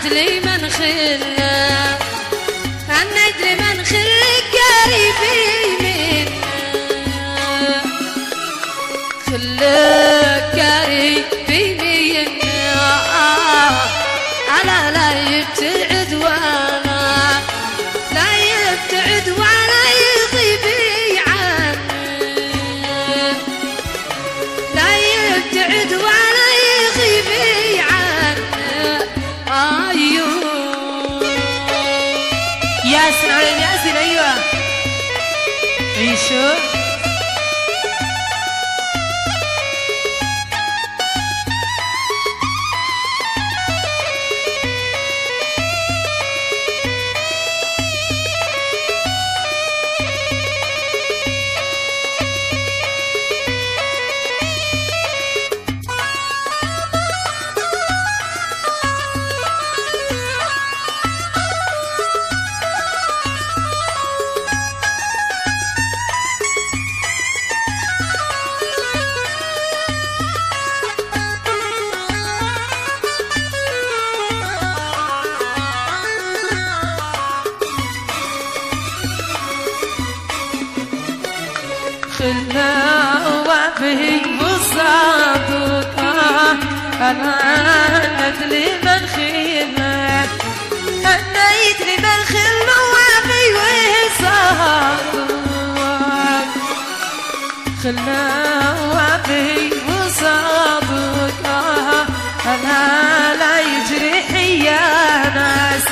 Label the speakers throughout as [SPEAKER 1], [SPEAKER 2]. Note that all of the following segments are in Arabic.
[SPEAKER 1] ندري من خلنا ندري من خلك قريبي منا خلك قريبي منا على لا يبتعد وانا لا يبتعد ولا يغيب عني لا يبتعد ولا يغيب عني
[SPEAKER 2] ياسين علي ياسين ايوه عيشوا خلنا وفي وصادك أنا ندري من خلنا أنا يدري من خلنا وفي وصادك خلنا وفي وصادك أنا لا يجري حيا ناس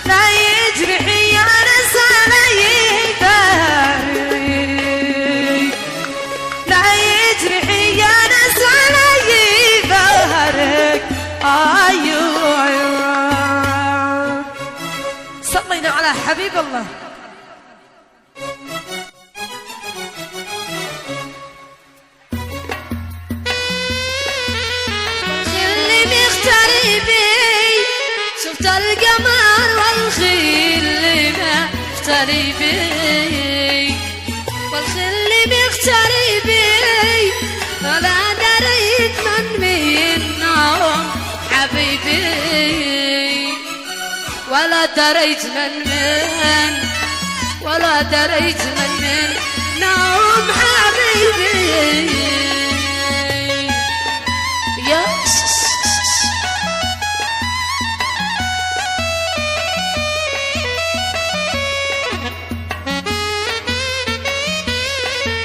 [SPEAKER 2] لا يجري حيا ناس علي صلينا على حبيب الله
[SPEAKER 1] اللي مغتربي شفت القمر والخيل اللي مغتربي والخيل مغتربي ولا دريت من منهم حبيبي ولا دريت ولا دريت من نوم حبيبي يا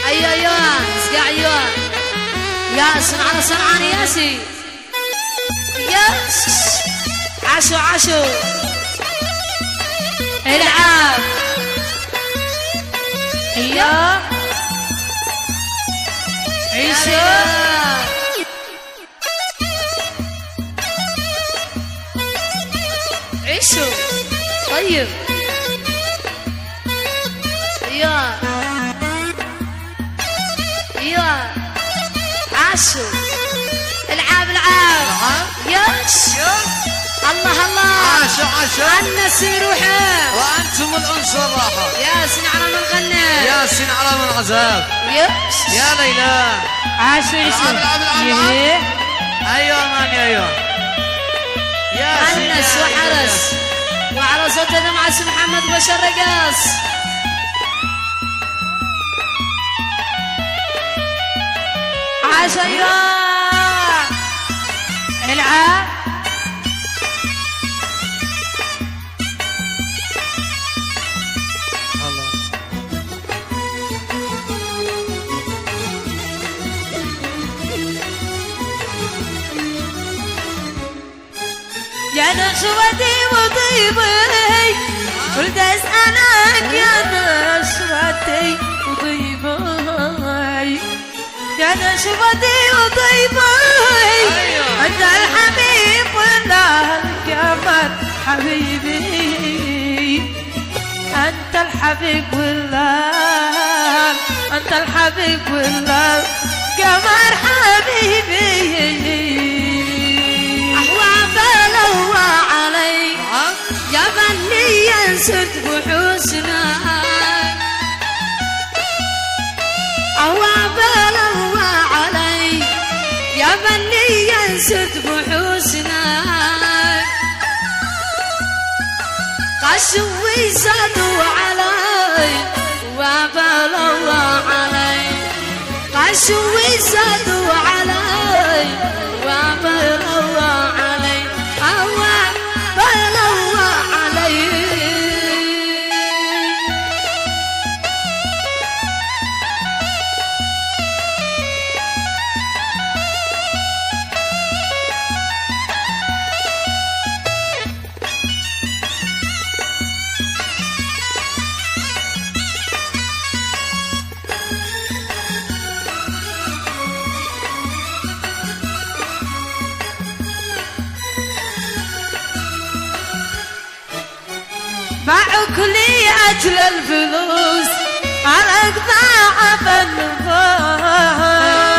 [SPEAKER 1] ايوه اسقع ايوه ياسن على سمعان ياسي ياس عاشو عاشو العاب
[SPEAKER 2] ايوه عيشوا
[SPEAKER 1] عيشوا طيب ايوه ايوه عاشوا العاب يس الله الله
[SPEAKER 3] عاشوا
[SPEAKER 1] النسي روحه
[SPEAKER 3] وانتم الانس والراحه
[SPEAKER 1] ياسين على من غنى
[SPEAKER 3] ياسين على من عزف
[SPEAKER 1] يس
[SPEAKER 3] يا ليلى
[SPEAKER 2] عاشوا
[SPEAKER 3] العب ايوه ماني ايوه ياسين
[SPEAKER 1] انس وحرس وعلى صوت معس محمد بشر رقاص
[SPEAKER 2] عاش ايوه العاب يا نشوتي وطيبي قلت اسألك يا نشوتي وطيبي يا نشوتي وطيبي انت الحبيب ولا القمر حبيبي انت الحبيب ولا انت الحبيب ولا القمر حبيبي
[SPEAKER 1] علي يا بني ينسد بحسنك أوابل الله علي يا بني ينسد بحسنك عشوي زادوا علي وبلوا علي عشوي زادوا علي وبلوا علي بلوا علي
[SPEAKER 2] باعوك لي أجل الفلوس على قطاع النفوس